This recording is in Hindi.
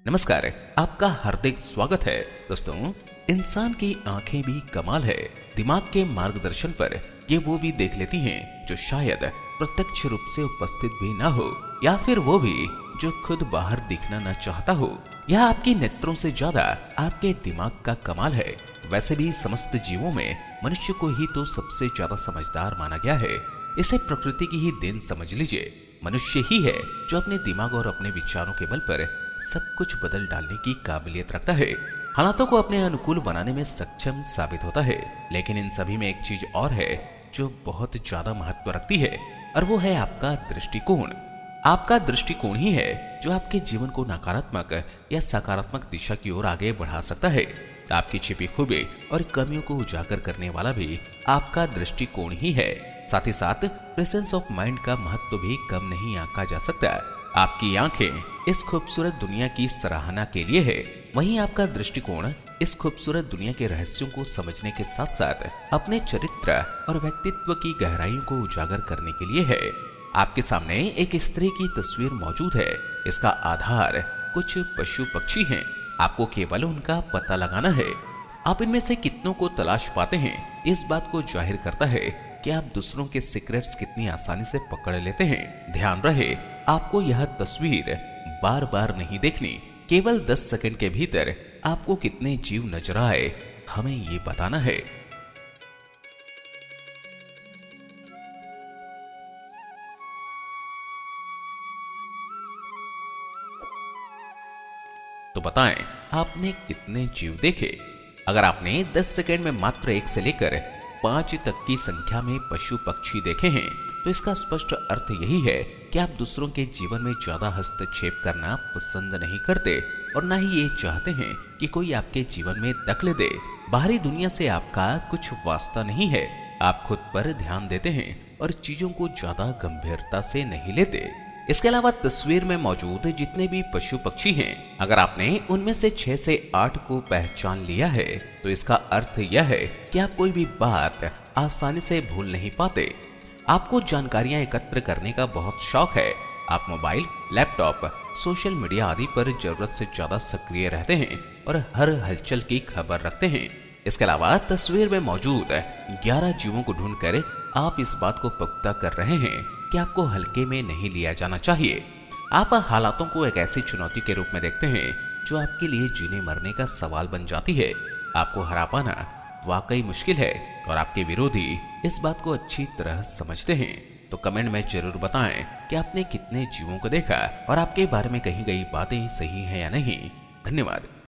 नमस्कार। आपका हार्दिक स्वागत है। दोस्तों, इंसान की आंखें भी कमाल है। दिमाग के मार्गदर्शन पर ये वो भी देख लेती हैं जो शायद प्रत्यक्ष रूप से उपस्थित भी ना हो, या फिर वो भी जो खुद बाहर दिखना न चाहता हो। यह आपकी नेत्रों से ज्यादा आपके दिमाग का कमाल है। वैसे भी समस्त जीवों में मनुष्य को ही तो सबसे ज्यादा समझदार माना गया है। इसे प्रकृति की ही देन समझ लीजिए। मनुष्य ही है जो अपने दिमाग और अपने विचारों के बल पर सब कुछ बदल डालने की काबिलियत रखता है, हालातों को अपने अनुकूल बनाने में सक्षम साबित होता है। लेकिन इन सभी में एक चीज और है जो बहुत ज्यादा महत्व रखती है, और वो है आपका दृष्टिकोण। आपका दृष्टिकोण ही है जो आपके जीवन को नकारात्मक या सकारात्मक दिशा की ओर आगे बढ़ा सकता है। आपकी छिपी खूबी और कमियों को उजागर करने वाला भी आपका दृष्टिकोण ही है। साथ ही साथ प्रेजेंस ऑफ माइंड का महत्व भी कम नहीं आंका जा सकता। आपकी आंखें इस खूबसूरत दुनिया की सराहना के लिए है, वहीं आपका दृष्टिकोण इस खूबसूरत दुनिया के रहस्यों को समझने के साथ साथ अपने चरित्र और व्यक्तित्व की गहराइयों को उजागर करने के लिए है। आपके सामने एक स्त्री की तस्वीर मौजूद है। इसका आधार कुछ पशु पक्षी हैं। आपको केवल उनका पता लगाना है। आप इनमें से कितनों को तलाश पाते हैं, इस बात को जाहिर करता है कि आप दूसरों के सीक्रेट्स कितनी आसानी से पकड़ लेते हैं। ध्यान रहे, आपको यह तस्वीर बार बार नहीं देखनी। केवल 10 सेकंड के भीतर आपको कितने जीव नजर आए, हमें ये बताना है। तो बताएं, आपने कितने जीव देखे? अगर आपने 10 सेकंड में मात्र 1 से लेकर 5 तक की संख्या में पशु पक्षी देखे हैं, तो इसका स्पष्ट अर्थ यही है कि आप दूसरों के जीवन में ज्यादा हस्तक्षेप करना पसंद नहीं करते, और ना ही ये चाहते हैं कि कोई आपके जीवन में दखल दे। बाहरी दुनिया से आपका कुछ वास्ता नहीं है। आप खुद पर ध्यान देते हैं और चीजों को ज्यादा गंभीरता से नहीं लेते। इसके अलावा तस्वीर में मौजूद जितने भी पशु पक्षी हैं, अगर आपने उनमें से 6 से 8 को पहचान लिया है, तो इसका अर्थ यह है कि आप कोई भी बात आसानी से भूल नहीं पाते। आपको जानकारियां एकत्र करने का बहुत शौक है। आप मोबाइल, लैपटॉप, सोशल मीडिया आदि पर जरूरत से ज्यादा सक्रिय रहते हैं और हर हलचल की खबर रखते हैं। इसके अलावा तस्वीर में मौजूद 11 जीवों को ढूंढकर आप इस बात को पुख्ता कर रहे हैं कि आपको हल्के में नहीं लिया जाना चाहिए। आप हालातों को एक ऐसी चुनौती के रूप में देखते हैं जो आपके लिए जीने मरने का सवाल बन जाती है। आपको हरा पाना वाकई मुश्किल है, और आपके विरोधी इस बात को अच्छी तरह समझते हैं। तो कमेंट में जरूर बताएं कि आपने कितने जीवों को देखा और आपके बारे में कही गई बातें सही हैं या नहीं। धन्यवाद।